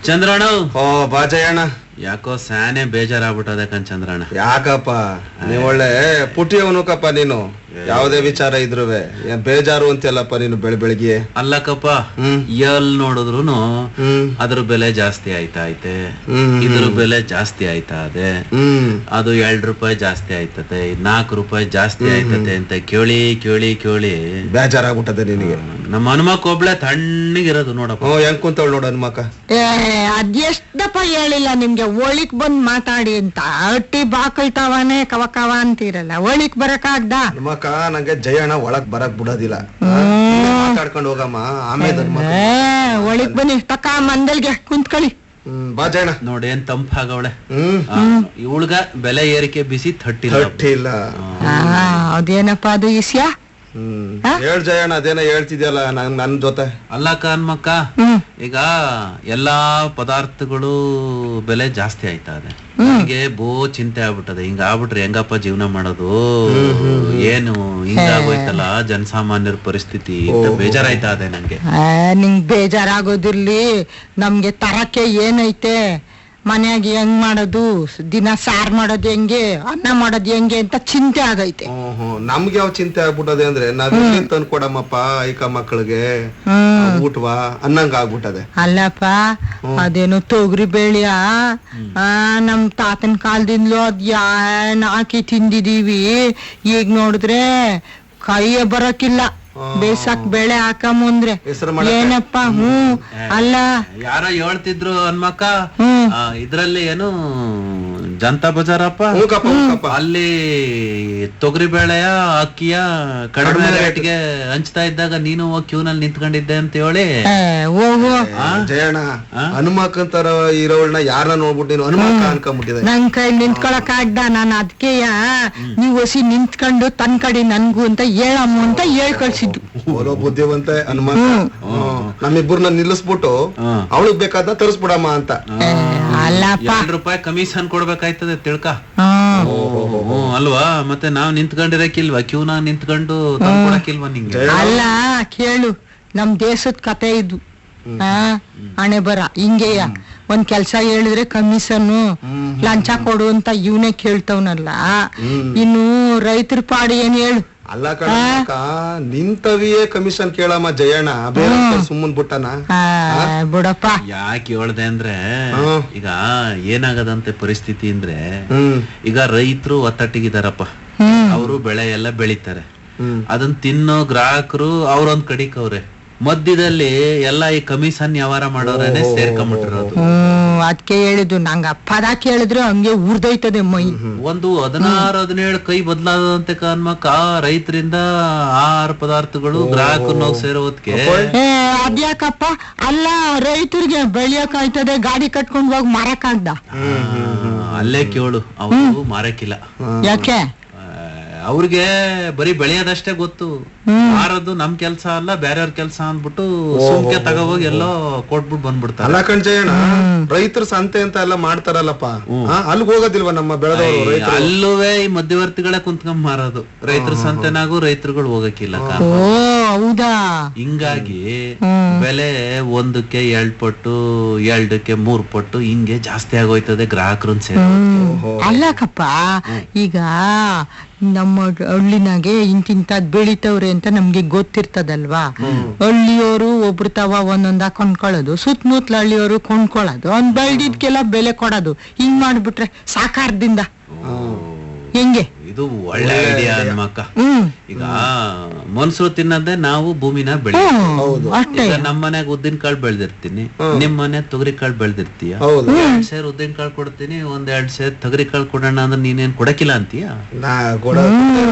ಚಂದ್ರಣ್ಣ. ಓ ಬಾಜಯ್ಯಣ್ಣ. ಯಾಕೋ ಸ್ಯಾನೆ ಬೇಜಾರಾಗ್ಬಿಟ್ಟದೆ ಕಣ್ ಚಂದ್ರಣ್ಣ. ಯಾಕಪ್ಪ ನೀವ್ ಒಳ್ಳೆ ಪುಟಿಯವನುಕಪ್ಪ ನೀನು. ಯಾವುದೇ ವಿಚಾರ ಇದ್ರುವೆ ಬೇಜಾರು ಅಂತೆಲ್ಲಪ್ಪ ನೀನು ಬೆಳಿಗ್ಗೆ. ಅಲ್ಲಕ್ಕಪ್ಪ, ಎಲ್ ನೋಡಿದ್ರುನು ಅದ್ರ ಬೆಲೆ ಜಾಸ್ತಿ ಐತೆ, ಇದ್ರ ಬೆಲೆ ಜಾಸ್ತಿ ಆಯ್ತಾ ಅದೇ. ಅದು 2 ರೂಪಾಯಿ ಜಾಸ್ತಿ ಆಯ್ತದೆ, 4 ರೂಪಾಯಿ ಜಾಸ್ತಿ ಆಯ್ತದೆ ಅಂತ ಕೇಳಿ ಕೇಳಿ ಕೇಳಿ ಬೇಜಾರಾಗ್ಬಿಟ್ಟದೆ ನಿನಗೆ. ನಮ್ಮ ಹನುಮಕ್ಕ ಒಬ್ಳೆ ತಣ್ಣಗಿರೋದು ನೋಡಪ್ಪ. ಹೆಂಗ್ ಕುಂತವಳು ನೋಡ ಹನುಮಕ್ಕ. ಅದೆಷ್ಟಪ್ಪ ಹೇಳಿಲ್ಲ ನಿಮ್ಗೆ ಒಳಿಕ್ ಬಂದ್ ಮಾತಾಡಿ ಅಂತ. ಅಟ್ಟಿ ಬಾಕಲ್ತಾವನೆ ಕವ ಕವ ಅಂತೀರಲ್ಲ, ಒಳಿಕ್ ಬರಕಾಗ್ದ? ಹನುಮಕ್ಕ ನಂಗೆ ಜಯಣ್ಣ ಒಳಗ್ ಬರಕ್ ಬಿಡೋದಿಲ್ಲ. ಮಾತಾಡ್ಕೊಂಡು ಹೋಗಮ್ಮ ಆಮೇಲೆ. ಒಳಿಕ್ ಬನ್ನಿ ತಕ್ಕ ಮಂದಲ್ಗೆ ಕುಂತ್ಕೊಳ್ಳಿ. ಬಾಜಣ್ಣ ನೋಡಿ ಏನ್ ತಂಪಾಗವಳೆ. ಇವಳ್ಗ ಬೆಲೆ ಏರಿಕೆ ಬಿಸಿ ತಟ್ಟಿಲ್ಲ. ಅದೇನಪ್ಪ ಅದು ಇಸ್ಯಾ? ಹೇಳ್ ಜಯಣ್ಣ, ಅದೇನ ಹೇಳ್ತಿದ್ಯಲ್ಲ ನನ್ ಜೊತೆ. ಅಲ್ಲಕ್ಕ ಹನ್ಮಕ್ಕ, ಈಗ ಎಲ್ಲಾ ಪದಾರ್ಥಗಳು ಬೆಲೆ ಜಾಸ್ತಿ ಆಯ್ತಾ ಇದೆ. ನನಗೆ ಚಿಂತೆ ಆಗ್ಬಿಟ್ಟದೆ. ಹಿಂಗ ಆಗ್ಬಿಟ್ರೆ ಹೆಂಗಪ್ಪ ಜೀವನ ಮಾಡೋದು? ಏನು ಹಿಂಗಾಗೋಯ್ತಲ್ಲ ಜನಸಾಮಾನ್ಯರ ಪರಿಸ್ಥಿತಿ ಅಂತ ಬೇಜಾರಾಯ್ತಾ ಇದೆ ನಂಗೆ. ನಿಂಗ್ ಬೇಜಾರಾಗೋದಿರ್ಲಿ, ನಮ್ಗೆ ತರಕ್ಕೆ ಏನೈತೆ, ಮನ್ಯಾಗ ಹೆಂಗ್ ಮಾಡೋದು, ದಿನ ಸಾರ್ ಮಾಡೋದು ಹೆಂಗೆ, ಅನ್ನ ಮಾಡೋದು ಹೆಂಗೆ ಅಂತ ಚಿಂತೆ ಆಗೈತೆ. ನಮ್ಗೆ ಯಾವ ಚಿಂತೆ ಆಗ್ಬಿಟ್ಟದೆ ಅಂದ್ರೆ ನಾವ್ ತಂದು ಕೊಡಮ್ಮಪ್ಪ ಐಕ ಮಕ್ಕಳಿಗೆ ಊಟವಾ ಅನ್ನಂಗ ಆಗ್ಬಿಟ್ಟದೆ. ಅಲ್ಲಪ್ಪ ಅದೇನು ತೊಗರಿ ಬೇಳೆಯ ನಮ್ ತಾತನ ಕಾಲದಿಂದಲೂ ಅದ್ ಹಾಕಿ ತಿಂದಿದೀವಿ. ಈಗ ನೋಡಿದ್ರೆ ಕೈಯೇ ಬರಕಿಲ್ಲ. ಬೇಸಾಕ್ ಬೆಳೆ ಹಾಕಂದ್ರೆ ಏನಪ್ಪ. ಅಲ್ಲ ಯಾರೋ ಹೇಳ್ತಿದ್ರು ಹನ್ಮಕ್ಕ, ಇದ್ರಲ್ಲಿ ಏನು ಜನತಾ ಬಜಾರಪ್ಪ, ಅಲ್ಲಿ ತೊಗರಿ ಬೇಳೆಯ ಅಕ್ಕಿಯ ಕಡಿಮೆ ರೇಟ್ಗೆ ಹಂಚ್ತಾ ಇದ್ದಾಗ ನೀನು ಕ್ಯೂನಲ್ಲಿ ನಿಂತ್ಕೊಂಡಿದ್ದೆ ಅಂತ ಹೇಳಿ. ಜಯಣ್ಣ ಹನುಮಕ್ಕಂತರ ಇರೋಳ್ನ ಯಾರನ್ನ ನೋಡ್ಬಿಟ್ಟು ನೀನು ಹನುಮಕ್ಕ ಅನ್ಕೊಂಡ್ಬಿಟ್ಟಿದೆ. ನನ್ ಕೈ ನಿಂತ್ಕೊಳಕ್ ಆಗ್ದ? ನಾನು ಅದಕ್ಕೆ ನೀವ್ ಹೊಸಿ ನಿಂತ್ಕೊಂಡು ತನ್ ಕಡೆ ನನ್ಗೂ ಅಂತ ಹೇಳಮ್ಮ ಅಂತ ಹೇಳ್ ಕಳ್ಸಿದ್ದು. ಬುದ್ಧಿವಂತ ಹನುಮಕ್ಕ. ನಮ್ಮಿಬ್ಬರನ್ನ ನಿಲ್ಲಿಸ್ಬಿಟ್ಟು ಅವಳಿಗೆ ಬೇಕಾದ ತರಿಸ್ಬಿಡಮ್ಮ ಅಂತ. ಅಲ್ಲಪ್ಪ 2 ರೂಪಾಯಿ ಕಮಿಷನ್ ಕೊಡ್ಬೇಕಾಯ್ತದೆ ತಿಳ್ಕ. ಅಲ್ವಾ? ಮತ್ತೆ ನಾವ್ ನಿಂತ್ಕೊಂಡಿರಕ್ಕಿಲ್ವಾ? ಕ್ಯೂನಾಗ ನಿಂತ್ಕೊಂಡು ತಂದ್ಕೊಡಕ್ಕಿಲ್ವಾ ನಿಂಗೆ? ಅಲ್ಲ ಕೇಳು, ನಮ್ ದೇಶದ ಕತೆ ಇದು. ಹಣೆ ಬರ ಹಿಂಗೆಯ. ಒಂದ್ ಕೆಲ್ಸ ಹೇಳಿದ್ರೆ ಕಮಿಷನ್ ಲಂಚ ಕೊಡು ಅಂತ ಇವನೇ ಕೇಳ್ತವನಲ್ಲ. ಇನ್ನು ರೈತರ ಪಾಡಿ ಏನ್ ಹೇಳು? ಅಲ್ಲ ಕಣಕ್ಕ, ನಿಂತವಿಯೇ ಕಮಿಷನ್ ಕೇಳಮ್ಮ ಜಯಣ್ಣ, ಬೇರೆ ಸುಮ್ಮನ್ ಬಿಟ್ಟನ ಬಿಡಪ್ಪ. ಯಾಕೆ ಹೇಳ್ದೆ ಅಂದ್ರೆ, ಈಗ ಏನಾಗದಂತೆ ಪರಿಸ್ಥಿತಿ ಅಂದ್ರೆ, ಈಗ ರೈತರು ಒತ್ತಟ್ಟಿಗಿದಾರಪ್ಪ. ಅವರು ಬೆಳೆ ಎಲ್ಲ ಬೆಳಿತಾರೆ, ಅದನ್ನ ತಿನ್ನೋ ಗ್ರಾಹಕರು ಅವ್ರೊಂದ್ ಕಡಿಕವ್ರೆ. ಮಧ್ಯದಲ್ಲಿ ಎಲ್ಲ ಈ ಕಮಿಷನ್ ವ್ಯವಹಾರ ಮಾಡೋರೇನೆ ಸೇರ್ಕೊಂಡ್ಬಿಟ್ಟಿರೋದು. ಅದಕ್ಕೆ ಹೇಳಿದ್ದು ನಂಗ ಪದ ಕೇಳಿದ್ರೆ ಹಂಗೆ ಉರ್ದೈತದೆ ಮೈ. ಒಂದು 16-17 ಕೈ ಬದಲಾದಂತೆ ಹನ್ಮಕ್ಕ, ರೈತರಿಂದ ಆಹಾರ ಪದಾರ್ಥಗಳು ಗ್ರಾಹಕರು ಸೇರೋದಕ್ಕೆ. ಅದ್ಯಾಕಪ್ಪ? ಅಲ್ಲ ರೈತರಿಗೆ ಬೆಳೆಯಕ್ ಆಯ್ತದೆ, ಗಾಡಿ ಕಟ್ಕೊಂಡ್ ಹೋಗಿ ಮಾರಕ್ಕಾಗ್ದ? ಅಲ್ಲೇ ಕೇಳು, ಅವರು ಮಾರಕ್ಕಿಲ್ಲ. ಯಾಕೆ? ಅವ್ರಿಗೆ ಬರೀ ಬೆಳೆಯೋದಷ್ಟೇ ಗೊತ್ತು. ಮಾರದು ನಮ್ ಕೆಲ್ಸ ಅಲ್ಲ, ಬೇರೆಯವ್ರ ಕೆಲ್ಸ ಅಂದ್ಬಿಟ್ಟು ಸುಮ್ಕೆ ತಗೋಗಿ ಎಲ್ಲೋ ಕೊಟ್ಬಿಟ್ಟು ಬಂದ್ಬಿಡ್ತಾರೆ. ಅಲ್ಲ ಕಣ್ಜಯಣ್ಣ, ರೈತರ ಸಂತೆ ಅಂತ ಎಲ್ಲ ಮಾಡ್ತಾರಲ್ಲಪ್ಪ, ಅಲ್ಲಿಗೆ ಹೋಗೋದಿಲ್ವಾ ನಮ್ಮ ಬೆಳೆದವರು? ಅಲ್ಲೂವೇ ಈ ಮಧ್ಯವರ್ತಿಗಳೇ ಕುಂತ್ಕೊಂಡ್ ಮಾರೋದು. ರೈತರ ಸಂತೆನಾಗೂ ರೈತರುಗಳು ಹೋಗಕ್ಕಿಲ್ಲ. ಹೌದಾ? ಹಿಂಗಾಗಿ ಬೆಲೆ 1ಕ್ಕೆ 2 ಪಟ್ಟು, 2ಕ್ಕೆ 3 ಪಟ್ಟು ಹಿಂಗೆ ಜಾಸ್ತಿ ಆಗೋಯ್ತದೆ ಗ್ರಾಹಕರನ್ನ ಸೇರೋ. ಅಲ್ಲಕಪ್ಪ, ಈಗ ನಮ್ಮ ಹಳ್ಳಿನಾಗೆ ಇಂತಿಂತದ್ ಬೆಳಿತವ್ರೆ ಅಂತ ನಮ್ಗೆ ಗೊತ್ತಿರ್ತದಲ್ವಾ? ಹಳ್ಳಿಯವರು ಒಬ್ರು ತವ ಒಂದೊಂದ ಕೊಂಡ್ಕೊಳ್ಳೋದು, ಸುತ್ತಮುತ್ತಲ ಹಳ್ಳಿಯವರು ಕೊಂಡ್ಕೊಳ್ಳೋದು, ಅವ್ನ್ ಬೆಳ್ದಿದ್ಕೆಲ್ಲ ಬೆಲೆ ಕೊಡೋದು. ಹಿಂಗ್ ಮಾಡ್ಬಿಟ್ರೆ ಸಾಕಾರದಿಂದ ಹೆಂಗೆ? ಇದು ಒಳ್ಳೆ ಐಡಿಯಾ ಹನುಮಕ್ಕ. ಈಗ ಮನ್ಸರು ತಿನ್ನೋದೇ ನಾವು ಭೂಮಿನ ಬೆಳಿತೀವಿ. ನಮ್ಮ ಮನೆಗ್ ಉದ್ದಿನ ಕಾಳು ಬೆಳ್ದಿರ್ತೀನಿ, ನಿಮ್ ಮನೆ ತೊಗರಿ ಕಾಳು ಬೆಳ್ದಿರ್ತೀಯ. 2 ಸೇರ್ ಉದ್ದಿನ ಕಾಳು ಕೊಡ್ತೀನಿ, 1-2 ಸೇರ್ ತೊಗರಿ ಕಾಳು ಕೊಡೋಣ ಅಂದ್ರೆ ನೀನೇನ್ ಕೊಡಕಿಲ್ಲ ಅಂತೀಯ?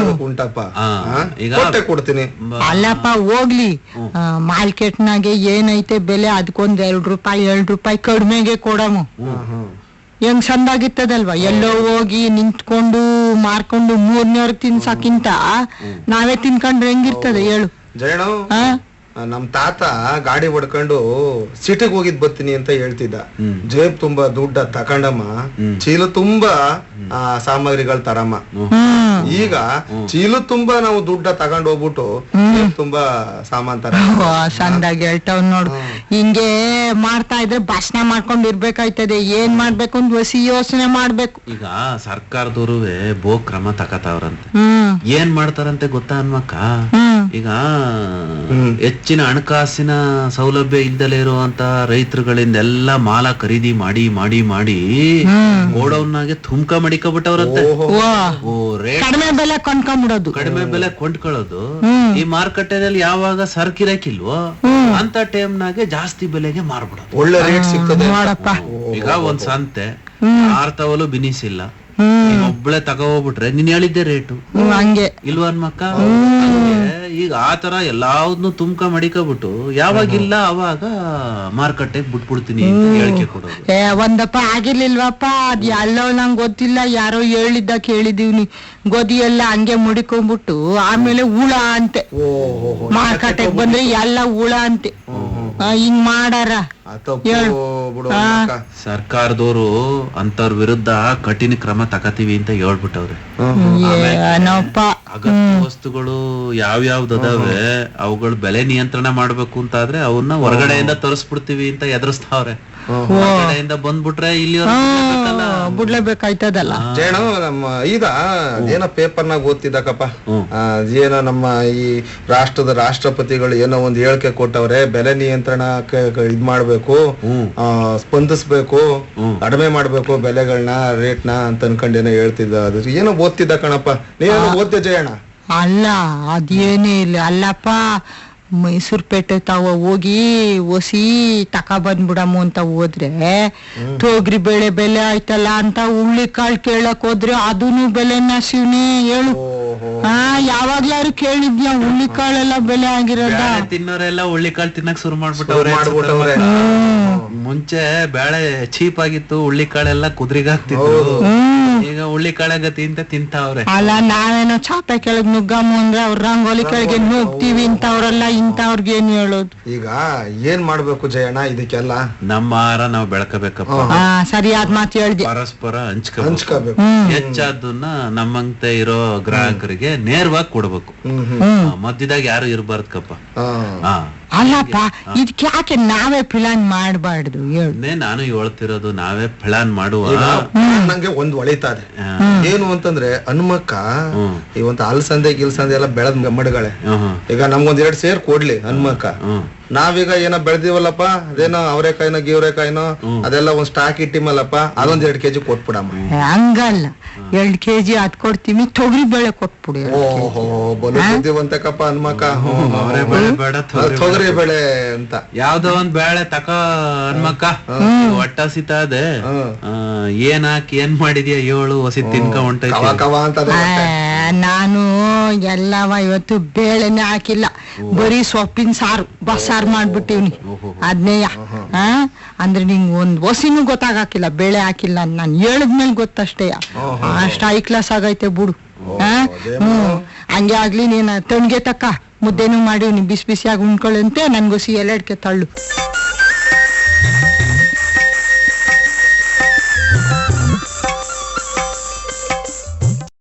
ಈಗ ಕೊಡ್ತೀನಿ. ಅಲ್ಲಪ್ಪ ಹೋಗ್ಲಿ, ಮಾರ್ಕೆಟ್ನಾಗೆ ಏನೈತೆ ಬೆಲೆ ಅದಕ್ಕೊಂದ್ 2 ರೂಪಾಯಿ ಕಡಿಮೆಗೆ ಕೊಡಮು. ಹೆಂಗ್ ಸಂದಾಗಿತ್ತದಲ್ವಾ? ಎಲ್ಲೋ ಹೋಗಿ ನಿಂತ್ಕೊಂಡು ಮಾರ್ಕೊಂಡು 3ನೇವ್ರಿಗೆ ತಿನ್ಸಕ್ಕಿಂತ ನಾವೇ ತಿನ್ಕೊಂಡ್ರೆ ಹೆಂಗಿರ್ತದೆ ಹೇಳು? ಜಯಣ್ಣ ನಮ್ ತಾತ ಗಾಡಿ ಹೊಡ್ಕೊಂಡು ಸಿಟಿಗೆ ಹೋಗಿದ್ ಬರ್ತೀನಿ ಅಂತ ಹೇಳ್ತಿದ್ದ. ಜೇಬ್ ತುಂಬಾ ದುಡ್ಡ ತಕೊಂಡಮ್ಮ, ಚೀಲ ತುಂಬಾ ಸಾಮಗ್ರಿಗಳು ತರಮ್ಮ. ಈಗ ಚೀಲ ತುಂಬಾ ನಾವು ದುಡ್ಡ ತಗೊಂಡ್ ಹೋಗ್ಬಿಟ್ಟು ತುಂಬಾ ಸಾಮಾನ್ ತರ ಸಂದಾಗಿ ಹೇಳ್ತಾವ್ ನೋಡು. ಹಿಂಗೆ ಮಾಡ್ತಾ ಇದ್ರೆ ಭಾಷಣ ಮಾಡ್ಕೊಂಡ್ ಇರ್ಬೇಕಾಯ್ತದೆ. ಏನ್ ಮಾಡ್ಬೇಕು ಅಂತ ಹೊಸಿ ಯೋಚನೆ ಮಾಡ್ಬೇಕು. ಈಗ ಸರ್ಕಾರದವರು ಬೋ ಕ್ರಮ ತಕತಾವ್ರಂತೆ. ಏನ್ ಮಾಡ್ತಾರಂತೆ ಗೊತ್ತಾ ಅನ್ಮಕ್ಕ? ಈಗ ಹೆಚ್ಚಿನ ಹಣಕಾಸಿನ ಸೌಲಭ್ಯ ಇಲ್ದಲೇ ಇರುವಂತ ರೈತರುಗಳಿಂದ ಎಲ್ಲಾ ಮಾಲ ಖರೀದಿ ಮಾಡಿ ಮಾಡಿ ಮಾಡಿ ಗೋಡೌನ್ನಾಗೆ ತುಮ್ಕ ಮಡಿಕೊಬಿಟ್ಟವ್ರಂತೆ. ಕಡಿಮೆ ಬೆಲೆ ಕೊಂಡ್ಕೊಂಡ್ಬಿಡೋದು, ಕಡಿಮೆ ಬೆಲೆ ಕೊಂಡ್ಕೊಳ್ಳೋದು. ಈ ಮಾರುಕಟ್ಟೆನಲ್ಲಿ ಯಾವಾಗ ಸರಕಿರಕಿಲ್ವೋ ಅಂತ ಟೈಮ್ನಾಗೆ ಜಾಸ್ತಿ ಬೆಲೆಗೆ ಮಾರ್ಬಿಡೋದು. ಒಳ್ಳೆ ರೇಟ್ ಸಿಗ್ತದೆ. ಈಗ ಒಂದ್ ಸಂತೆ ಆರ್ತವಲು ಬಿನಿಸಿಲ್ಲ, ಒಬ್ಳೆ ತಗೋಬಿಟ್ರೆ ನೀನ್ ಹೇಳಿದ್ದೆ ರೇಟು ಹಂಗೆ ಇಲ್ವಾ ಅನ್ಮಕ್ಕ? ಈಗ ಆತರ ಎಲ್ಲಾವ್ದನ್ನು ತುಮ್ಕ ಮಡಿಕೊಬಿಟ್ಟು ಯಾವಾಗಿಲ್ಲ ಅವಾಗ ಮಾರ್ಕೆಟ್ಗೆ ಬಿಟ್ಬಿಡ್ತೀನಿ ಅಂತ ಹೇಳಿಕೆ ಕೊಡೋದು. ಒಂದಪ್ಪ ಆಗಿರ್ಲಿಲ್ವಪ್ಪ, ಅದ್ ಎಲ್ಲೋ ನಂಗ್ ಗೊತ್ತಿಲ್ಲ, ಯಾರೋ ಹೇಳಿದ್ದ ಕೇಳಿದೀವ್ನಿ. ಗೋಧಿ ಎಲ್ಲ ಹಂಗೆ ಮುಡಿಕೊಂಡ್ಬಿಟ್ಟು ಆಮೇಲೆ ಹುಳ ಅಂತೆ. ಮಾರ್ಕೆಟ್ಗೆ ಬಂದ್ರೆ ಎಲ್ಲ ಹುಳ ಅಂತೆ. ಹಿಂಗ್ ಮಾಡಾರ. ಸರ್ಕಾರದವರು ಅಂತವ್ರ ವಿರುದ್ಧ ಕಠಿಣ ಕ್ರಮ ತಕತೀವಿ ಅಂತ ಹೇಳ್ಬಿಟ್ಟವ್ರೆ. ಅಗತ್ಯ ವಸ್ತುಗಳು ಯಾವ್ಯಾವ್ದು ಅದಾವೆ ಅವುಗಳ ಬೆಲೆ ನಿಯಂತ್ರಣ ಮಾಡ್ಬೇಕು ಅಂತ ಆದ್ರೆ ಅವನ್ನ ಹೊರಗಡೆಯಿಂದ ತರಿಸ್ಬಿಡ್ತೀವಿ ಅಂತ ಎದುರಿಸ್ತಾವ್ರೆ. ಹೊರಗಡೆಯಿಂದ ಬಂದ್ಬಿಟ್ರೆ ಇಲ್ಲಿ ಬಿಡ್ಲೇಬೇಕಾಯ್ತದಲ್ಲ. ಜೇಣ ನಮ್ಮ ಈಗ ಏನೋ ಪೇಪರ್ನಾಗ ಓದ್ತಿದ್ದಕ್ಕಪ್ಪ, ಏನೋ ನಮ್ಮ ಈ ರಾಷ್ಟ್ರದ ರಾಷ್ಟ್ರಪತಿಗಳು ಏನೋ ಒಂದ್ ಹೇಳಿಕೆ ಕೊಟ್ಟವ್ರೆ, ಬೆಲೆ ನಿಯಂತ್ರಣಕ್ಕೆ ಇದ್ ಮಾಡ್ಬೇಕು, ಸ್ಪಂದಿಸ್ಬೇಕು, ಕಡಿಮೆ ಮಾಡ್ಬೇಕು ಬೆಲೆಗಳನ್ನ, ರೇಟ್ನ ಅಂತ ಅನ್ಕೊಂಡ್ ಏನೋ ಹೇಳ್ತಿದ್ದ. ಅದು ಏನೋ ಓದ್ತಿದ್ದ ಕಣಪ್ಪ. ನೀನೇನೋ ಓದ್ತೆ ಜಯಣ್ಣ? ಅಲ್ಲ, ಅದೇನೇ ಇಲ್ಲ. ಅಲ್ಲಪ್ಪ, ಮೈಸೂರ್ ಪೇಟೆ ತಾವ ಹೋಗಿ ಒಸಿ ತಕ ಬಂದ್ಬಿಡಮ್ಮ ಅಂತ ಹೋದ್ರೆ ತೊಗರಿ ಬೇಳೆ ಬೆಲೆ ಆಯ್ತಲ್ಲ ಅಂತ ಹುಳ್ಳಿ ಕಾಳು ಕೇಳಕ್ ಹೋದ್ರೆ ಅದೂನು ಬೆಲೆನ ಶಿವನೇ ಹೇಳು. ಯಾವಾಗ್ಲಾರು ಕೇಳಿದ್ಯಾ ಹುಳ್ಳಿ ಕಾಳೆಲ್ಲ ಬೆಲೆ ಆಗಿರೋದ? ತಿನ್ನೋರೆಲ್ಲ ಹುಳ್ಳಿ ಕಾಳು ತಿನ್ನಕ್ ಶುರು ಮಾಡ್ಬಿಟ್ಟವ್ರೆ. ಮುಂಚೆ ಬೇಳೆ ಚೀಪ್ ಆಗಿತ್ತು, ಹುಳ್ಳಿ ಕಾಳೆಲ್ಲ ಕುದ್ರಿಗಾಗ್ತಿತ್ತು. ಈಗ ಹುಳ್ಳಿ ಕಾಳಗತಿ ಅಂತ ತಿಂತಾವ್ರೆ. ಅಲ್ಲ, ನಾವೇನೋ ಚಾಪೆ ಕೆಳಗ್ ನುಗ್ಗಮ್ಮ ಅಂದ್ರೆ ಅವ್ರ ರಂಗೋಲಿ ಕೆಳಗೆ ನುಗ್ತೀವಿ ಇಂತವ್ರೆಲ್ಲ. ಇಂತವ್ರಿಗೆ ಏನ್ ಹೇಳೋದು? ಈಗ ಏನ್ ಮಾಡ್ಬೇಕು ಜಯಣ್ಣ ಇದಕ್ಕೆಲ್ಲ? ನಮ್ಮ ಆಹಾರ ನಾವು ಬೆಳಕಬೇಕಪ್ಪ. ಸರಿಯಾದ ಮಾತು ಹೇಳ್ದೆ. ಪರಸ್ಪರ ಹಂಚ್ಕೋಬೇಕು. ಹೆಚ್ಚಾದನ್ನ ನಮ್ಮಂತೆ ಇರೋ ಗ್ರಾಹಕರಿಗೆ ನೇರವಾಗಿ ಕೊಡ್ಬೇಕು. ಮಧ್ಯದಾಗ ಯಾರು ಇರಬಾರ್ದಪ್ಪ. ಅಲ್ಲಪ್ಪ, ಇದಕ್ಕೆ ಯಾಕೆ ನಾವೇ ಪ್ಲಾನ್ ಮಾಡಬಾರ್ದು? ನಾನು ಹೇಳ್ತಿರೋದು ನಾವೇ ಪ್ಲಾನ್ ಮಾಡುವ. ನಂಗೆ ಒಂದ್ ಹೊಳಿತಾರೆ ಏನು ಅಂತಂದ್ರೆ, ಹನುಮಕ್ಕ ಇವಂತ ಅಲ್ಸಂದೆ ಗಿಲ್ಸಂದೆ ಎಲ್ಲ ಬೆಳೆದ್ ಮಡಗಳೆ. ಈಗ ನಮ್ಗೊಂದ್ 2 ಸೇರ್ ಕೊಡ್ಲಿ ಹನುಮಕ್ಕ. ನಾವೀಗ ಏನೋ ಬೆಳೆದಿವಲ್ಲಪ್ಪ, ಅದೇನೋ ಅವರೆಕಾಯಿನೋ ಗೀವರೆಕಾಯಿನೋ ಅದೆಲ್ಲ ಒಂದ್ ಸ್ಟಾಕ್ ಇಟ್ಟಿಮಲ್ಲಪ್ಪ, ಅದೊಂದ್ 2 ಕೆಜಿ ಕೊಟ್ಬಿಡಮ್ಮ. ಹಂಗಲ್ಲ, 2 ಕೆಜಿ ಅದ್ ಕೊಡ್ತೀವಿ, ತೊಗರಿ ಬೇಳೆ ಕೊಟ್ಬಿಡಿ. ಓಹೋ, ಬಲು ಬುದ್ಧಿವಂತಕಪ್ಪ ಹನುಮಕ್ಕ. ತೊಗರಿ ಬೇಳೆ ಅಂತ ಯಾವ್ದೋ ಒಂದ್ ಬೇಳೆ ತಕ ಹನುಮಕ್ಕ. ಒಟ್ಟ ಸಿತಾದೆ ಏನ್ ಹಾಕಿ ಏನ್ ಮಾಡಿದ್ಯಾ ಹೇಳು, ಹೊಸಿ ತಿನ್ಕ ಹೊಂಟೈತೆ. ನಾನು ಎಲ್ಲವ ಇವತ್ತು ಬೇಳೆನೆ ಹಾಕಿಲ್ಲ, ಬರೀ ಸೊಪ್ಪಿನ ಸಾರು ಬಸ್ಸಾರು ಮಾಡ್ಬಿಟ್ಟಿವ್ನಿ. ಅದ್ನೇಯ ಅಂದ್ರೆ ನಿಂಗ್ ಒಂದ್ ಹೊಸಿನೂ ಗೊತ್ತಾಗಿಲ್ಲ ಬೇಳೆ ಹಾಕಿಲ್ಲ. ನಾನು ಹೇಳಿದ್ಮೇಲೆ ಗೊತ್ತಷ್ಟೇ. ಅಷ್ಟ ಹೈ ಕ್ಲಾಸ್ ಆಗೈತೆ ಬಿಡು. ಹಂಗೆ ಆಗ್ಲಿ, ನೀನ್ ತಣ್ಗೆ ತಕ್ಕ ಮುದ್ದೆನೂ ಮಾಡಿವ್ನಿ, ಬಿಸಿ ಬಿಸಿಯಾಗಿ ಉಣ್ಕೊಳ್ಳಂತೆ. ನನ್ಗೊಸಿ 2 ತಳ್ಳು.